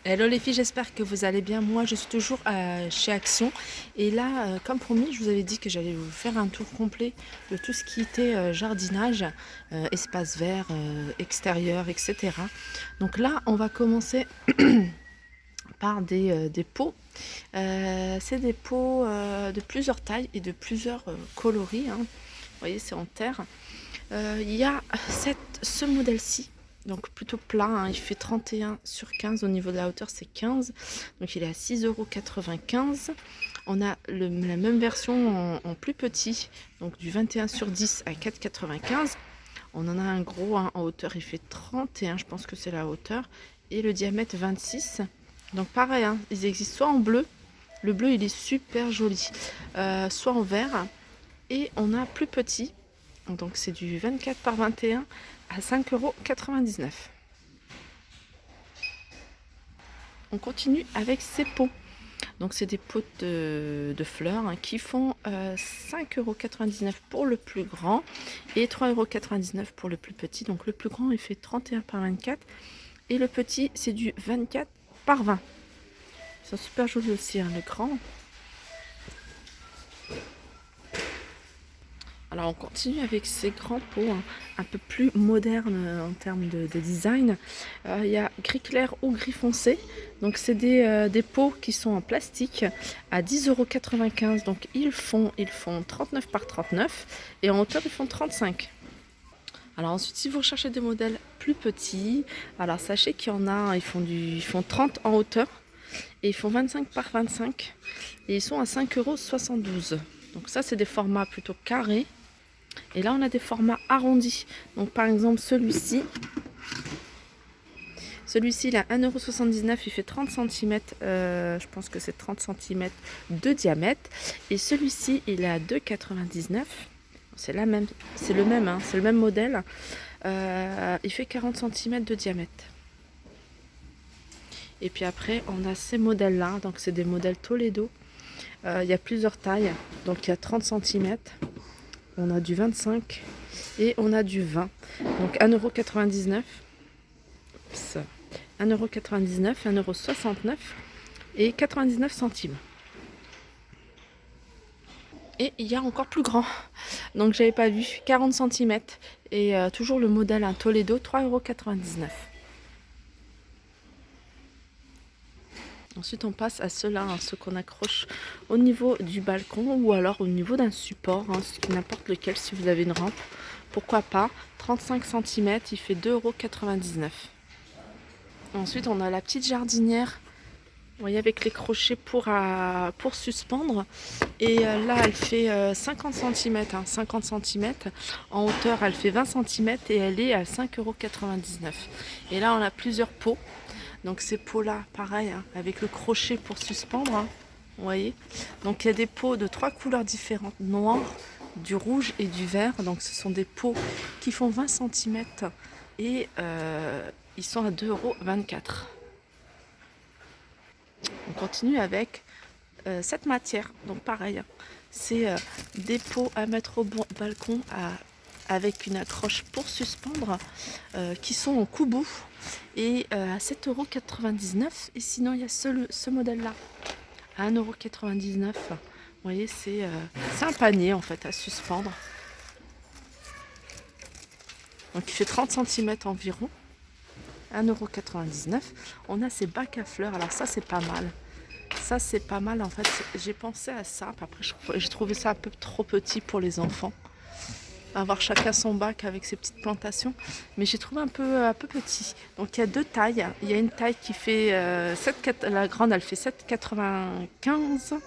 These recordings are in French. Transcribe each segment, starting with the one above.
Hello les filles, j'espère que vous allez bien. Moi, je suis toujours chez Action. Et là, comme promis, je vous avais dit que j'allais vous faire un tour complet de tout ce qui était jardinage, espace vert, extérieur, etc. Donc là, on va commencer par des pots. C'est des pots de plusieurs tailles et de plusieurs coloris, hein. Vous voyez, c'est en terre. Il y a ce modèle-ci, donc plutôt plat, hein, il fait 31/15, au niveau de la hauteur c'est 15, donc il est à 6,95 €. On a la même version en plus petit, donc du 21/10 à 4,95. On en a un gros, hein, en hauteur, il fait 31, je pense que c'est la hauteur, et le diamètre 26. Donc pareil, hein, ils existent soit en bleu, le bleu il est super joli, soit en vert, et on a plus petit. Donc c'est du 24 par 21 à 5,99 €. On continue avec ces pots. Donc c'est des pots de fleurs, hein, qui font 5,99 € pour le plus grand et 3,99 € pour le plus petit. Donc le plus grand il fait 31 par 24 et le petit c'est du 24 par 20. Ils sont super jolis aussi, hein, le grand. Alors on continue avec ces grands pots, hein, un peu plus modernes en termes de design. Il y a gris clair ou gris foncé. Donc c'est des pots qui sont en plastique à 10,95 €. Donc ils font 39 par 39 et en hauteur ils font 35. Alors ensuite, si vous recherchez des modèles plus petits, alors sachez qu'il y en a, ils font 30 en hauteur et ils font 25 par 25 et ils sont à 5,72 €. Donc ça c'est des formats plutôt carrés. Et là, on a des formats arrondis. Donc, par exemple, celui-ci, il a 1,79 €. Il fait 30 cm. Je pense que c'est 30 cm de diamètre. Et celui-ci, il est à 2,99 €. C'est la même, c'est le même, hein, c'est le même modèle. Il fait 40 cm de diamètre. Et puis après, on a ces modèles-là. Donc, c'est des modèles Toledo. Il y a plusieurs tailles. Donc, il y a 30 cm. On a du 25 et on a du 20. Donc 1,99 €, 1,99 €, 1,69 € et 99 centimes. Et il y a encore plus grand. Donc j'avais pas vu, 40 cm et toujours le modèle, un Toledo, 3,99 €. Ensuite, on passe à ceux-là, hein, ceux qu'on accroche au niveau du balcon ou alors au niveau d'un support, hein, n'importe lequel, si vous avez une rampe. Pourquoi pas, 35 cm, il fait 2,99 €. Ensuite, on a la petite jardinière, vous voyez, avec les crochets pour suspendre. Et là, elle fait 50 cm, hein, 50 cm. En hauteur, elle fait 20 cm et elle est à 5,99 €. Et là, on a plusieurs pots. Donc ces pots-là, pareil, hein, avec le crochet pour suspendre, hein, vous voyez. Donc il y a des pots de 3 couleurs différentes, noir, du rouge et du vert. Donc ce sont des pots qui font 20 cm et ils sont à 2,24 €. On continue avec cette matière. Donc pareil, hein, c'est des pots à mettre au balcon avec une accroche pour suspendre, qui sont en koubou et à 7,99 €. Et sinon, il y a ce modèle-là à 1,99 €. Vous voyez, c'est un panier en fait à suspendre. Donc il fait 30 cm environ. 1,99 €. On a ces bacs à fleurs. Alors ça, c'est pas mal. Ça, c'est pas mal en fait. J'ai pensé à ça. Après, j'ai trouvé ça un peu trop petit pour les enfants. Avoir chacun son bac avec ses petites plantations, mais j'ai trouvé un peu petit. Donc il y a deux tailles. Il y a une taille qui fait la grande elle fait 7,95,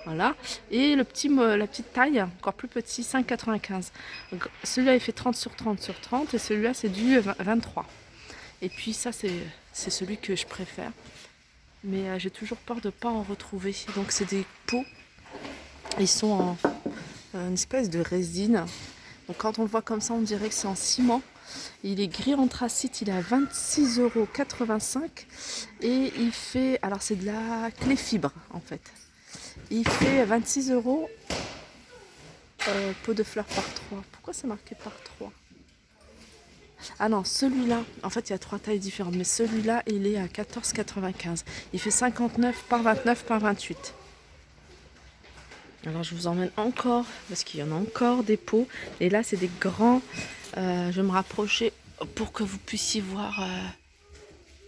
voilà, et la petite taille encore plus petit, 5,95. Celui-là il fait 30 sur 30 et celui-là c'est du 23. Et puis ça c'est celui que je préfère, mais j'ai toujours peur de ne pas en retrouver. Donc c'est des pots, ils sont en une espèce de résine. Donc quand on le voit comme ça, on dirait que c'est en ciment. Il est gris anthracite, il est à 26,85 € et il fait, alors c'est de la clé fibre en fait. Il fait 26 €, pot de fleurs par 3. Pourquoi c'est marqué par 3? Ah non, celui-là, en fait, il y a 3 tailles différentes, mais celui-là, il est à 14,95. Il fait 59 par 29 par 28. Alors, je vous emmène encore, parce qu'il y en a encore des pots. Et là, c'est des grands. Je vais me rapprocher pour que vous puissiez voir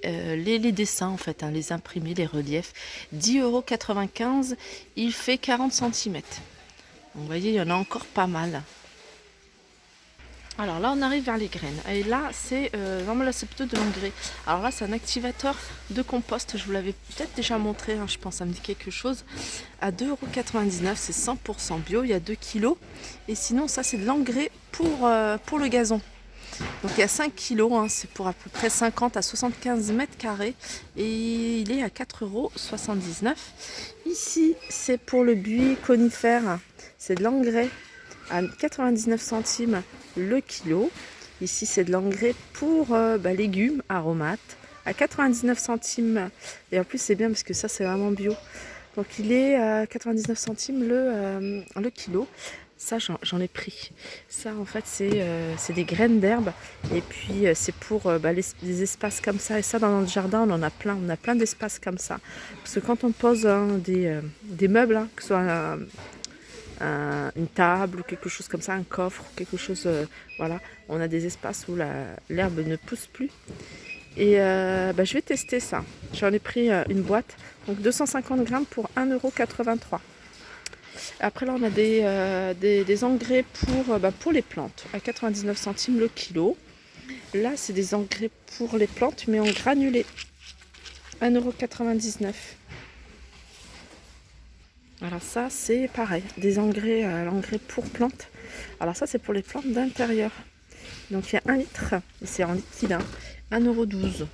les dessins, en fait, hein, les imprimés, les reliefs. 10,95 €, il fait 40 centimètres. Vous voyez, il y en a encore pas mal. Alors là, on arrive vers les graines. Et là, c'est vraiment là, c'est plutôt de l'engrais. Alors là, c'est un activateur de compost. Je vous l'avais peut-être déjà montré, hein, je pense, ça me dit quelque chose. À 2,99 €, c'est 100% bio. Il y a 2 kilos. Et sinon, ça, c'est de l'engrais pour le gazon. Donc il y a 5 kilos, hein, c'est pour à peu près 50 à 75 mètres carrés. Et il est à 4,79 €. Ici, c'est pour le buis conifère. C'est de l'engrais à 99 centimes le kilo. Ici, c'est de l'engrais pour légumes, aromates, à 99 centimes. Et en plus, c'est bien parce que ça, c'est vraiment bio. Donc, il est à 99 centimes le kilo. Ça, j'en ai pris. Ça, en fait, c'est des graines d'herbe. Et puis, c'est pour les espaces comme ça. Et ça, dans notre jardin, on en a plein. On a plein d'espaces comme ça. Parce que quand on pose des meubles, hein, que ce soit une table ou quelque chose comme ça, un coffre, quelque chose, voilà, on a des espaces où l'herbe ne pousse plus. Et je vais tester ça. J'en ai pris une boîte, donc 250 grammes pour 1,83 €. Après là, on a des engrais pour les plantes à 99 centimes le kilo. Là, c'est des engrais pour les plantes, mais en granulé, 1,99 €. Alors ça, c'est pareil, des engrais, l'engrais pour plantes. Alors ça, c'est pour les plantes d'intérieur. Donc il y a 1 litre, et c'est en liquide, hein, 1,12 €.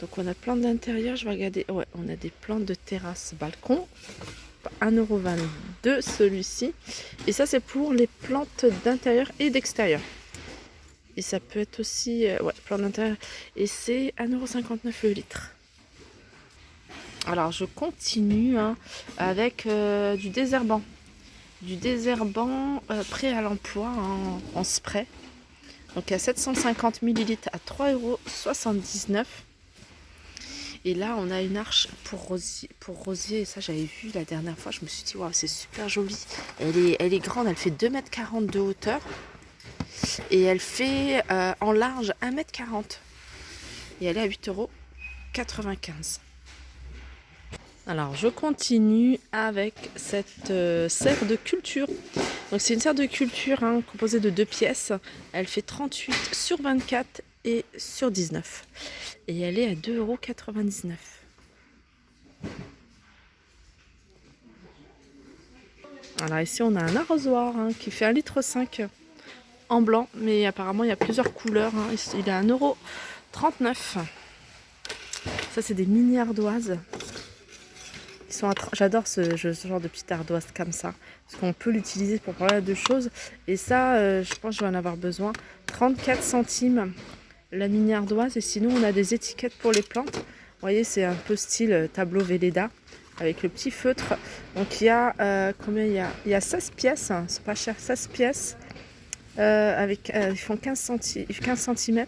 Donc on a plantes d'intérieur, je vais regarder, ouais, on a des plantes de terrasse, balcon, 1,22 € celui-ci. Et ça, c'est pour les plantes d'intérieur et d'extérieur. Et ça peut être aussi, ouais, plantes d'intérieur, et c'est 1,59 € le litre. Alors je continue, hein, avec du désherbant. Du désherbant prêt à l'emploi en spray. Donc à 750 ml à 3,79 €. Et là, on a une arche pour rosier. Et ça, j'avais vu la dernière fois. Je me suis dit, waouh, c'est super joli. Elle est grande, elle fait 2,40 m de hauteur. Et elle fait en large 1,40 m. Et elle est à 8,95 €. Alors, je continue avec cette serre de culture. Donc, c'est une serre de culture, hein, composée de 2 pièces. Elle fait 38 sur 24 et sur 19. Et elle est à 2,99 €. Alors, ici, on a un arrosoir, hein, qui fait 1,5 litre en blanc. Mais apparemment, il y a plusieurs couleurs, hein. Il est à 1,39 €. Ça, c'est des mini ardoises. J'adore ce genre de petite ardoise comme ça, parce qu'on peut l'utiliser pour pas mal de choses. Et ça, je pense que je vais en avoir besoin. 34 centimes la mini ardoise. Et sinon, on a des étiquettes pour les plantes. Vous voyez, c'est un peu style tableau Velleda, avec le petit feutre. Donc il y a combien il y a 16 pièces, hein, c'est pas cher, 16 pièces. Ils font 15 cm.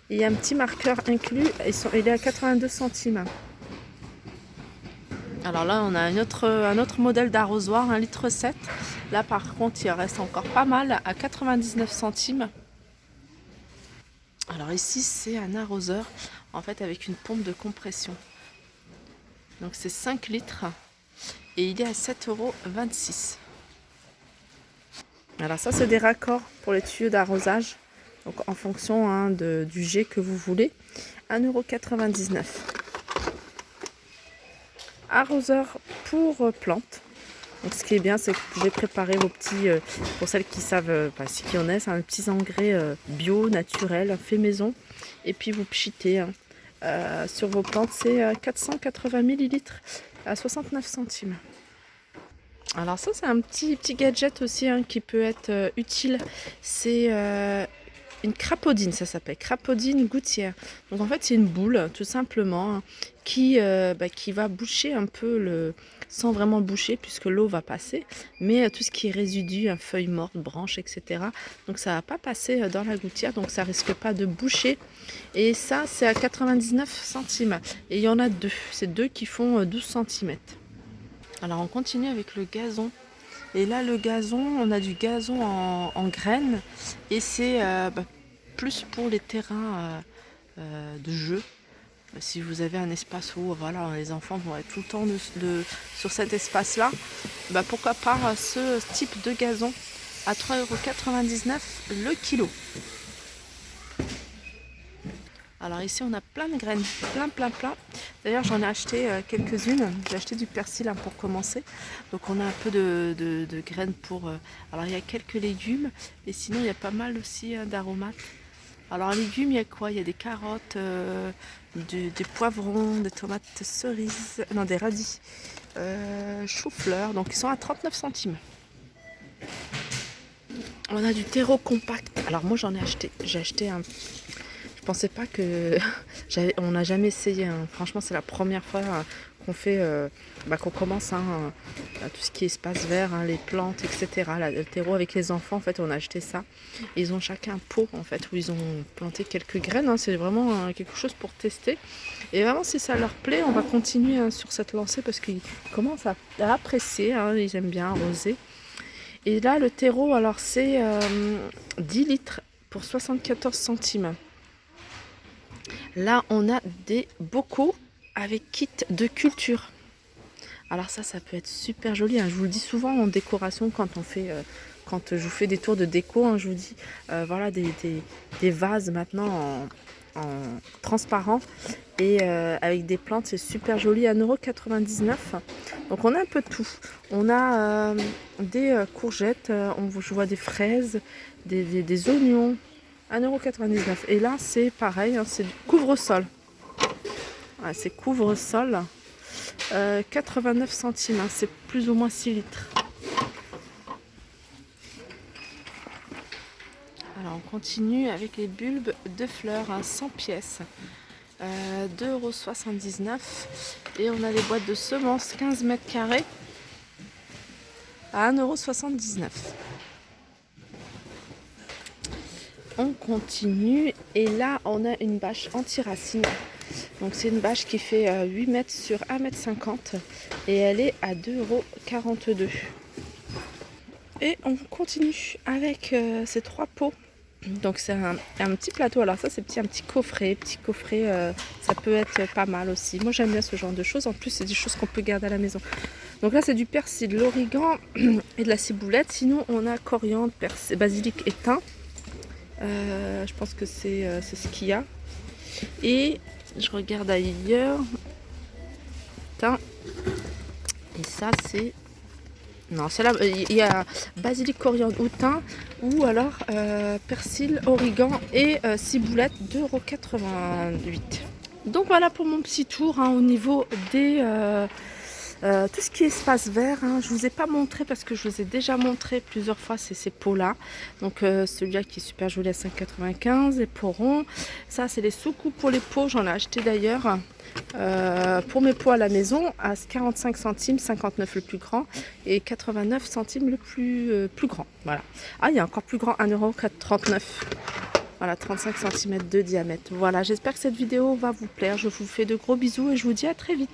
Et il y a un petit marqueur inclus, il est à 82 centimes. Alors là, on a un autre modèle d'arrosoir, 1,7 litre. Là, par contre, il reste encore pas mal, à 99 centimes. Alors ici, c'est un arroseur, en fait, avec une pompe de compression. Donc c'est 5 litres et il est à 7,26 €. Alors ça, c'est des raccords pour les tuyaux d'arrosage. Donc en fonction, hein, du jet que vous voulez. 1,99 €. Arroseur pour plantes. Donc ce qui est bien, c'est que vous pouvez préparer vos petits, pour celles qui savent, si qui en est, c'est un petit engrais bio, naturel, fait maison. Et puis vous pchitez, hein, sur vos plantes. C'est 480 ml à 69 centimes. Alors ça, c'est un petit gadget aussi, hein, qui peut être utile. C'est une crapaudine, ça s'appelle crapaudine gouttière. Donc en fait c'est une boule tout simplement hein, qui va boucher un peu sans vraiment boucher puisque l'eau va passer, mais tout ce qui est résidu, feuilles mortes, branches, etc. Donc ça va pas passer dans la gouttière, donc ça risque pas de boucher. Et ça c'est à 99 centimes. Et il y en a deux, c'est deux qui font 12 centimètres. Alors on continue avec le gazon. Et là le gazon, on a du gazon en graines et c'est plus pour les terrains de jeu. Si vous avez un espace où voilà, les enfants vont être tout le temps sur cet espace-là, pourquoi pas ce type de gazon à 3,99 € le kilo. Alors ici on a plein de graines, plein. D'ailleurs j'en ai acheté quelques-unes. J'ai acheté du persil pour commencer. Donc on a un peu de graines pour... alors il y a quelques légumes. Et sinon il y a pas mal aussi d'aromates. Alors légumes il y a quoi? Il y a des carottes, des poivrons, des tomates cerises, non des radis, choux-fleurs. Donc ils sont à 39 centimes. On a du terreau compact. Alors moi j'en ai acheté. J'ai acheté un... Je pensais pas que on n'a jamais essayé. Hein. Franchement, c'est la première fois qu'on fait, qu'on commence tout ce qui est espace vert, les plantes, etc. Le terreau avec les enfants, en fait, on a acheté ça. Ils ont chacun un pot, en fait, où ils ont planté quelques graines. Hein. C'est vraiment quelque chose pour tester. Et vraiment, si ça leur plaît, on va continuer sur cette lancée parce qu'ils commencent à apprécier. Hein. Ils aiment bien arroser. Et là, le terreau, alors c'est 10 litres pour 74 centimes. Là, on a des bocaux avec kit de culture. Alors ça peut être super joli. Hein. Je vous le dis souvent en décoration quand je vous fais des tours de déco. Hein, je vous dis, voilà, des vases maintenant en transparent et avec des plantes. C'est super joli. 1,99 €. Donc on a un peu de tout. On a des courgettes. Je vois des fraises, des oignons. 1,99 €. Et là, c'est pareil, hein, c'est du couvre-sol. Ouais, c'est couvre-sol. 89 centimes, hein, c'est plus ou moins 6 litres. Alors, on continue avec les bulbes de fleurs, 100 pièces. 2,79 €. Et on a les boîtes de semences, 15 mètres carrés, à 1,79 €. On continue et là on a une bâche anti-racine. Donc c'est une bâche qui fait 8 mètres sur 1,50 m et elle est à 2,42 €. Et on continue avec ces 3 pots. Donc c'est un petit plateau. Alors ça c'est un petit coffret. Ça peut être pas mal aussi. Moi j'aime bien ce genre de choses. En plus c'est des choses qu'on peut garder à la maison. Donc là c'est du persil, de l'origan et de la ciboulette. Sinon on a coriandre, basilic et thym. Je pense que c'est ce qu'il y a. Et je regarde ailleurs. Et ça c'est... Non, c'est là. Il y a basilic, coriandre ou thym. Ou alors persil, origan et ciboulette, 2,88 €. Donc voilà pour mon petit tour au niveau des... tout ce qui est espace vert, je vous ai pas montré parce que je vous ai déjà montré plusieurs fois ces pots là. Donc celui-là qui est super joli à 5,95 €, les pots ronds. Ça c'est les soucoupes pour les pots, j'en ai acheté d'ailleurs pour mes pots à la maison à 45 centimes, 59 le plus grand et 89 centimes le plus grand. Voilà. Ah, il y a encore plus grand, 1,39 €. Voilà, 35 cm de diamètre. Voilà, j'espère que cette vidéo va vous plaire. Je vous fais de gros bisous et je vous dis à très vite.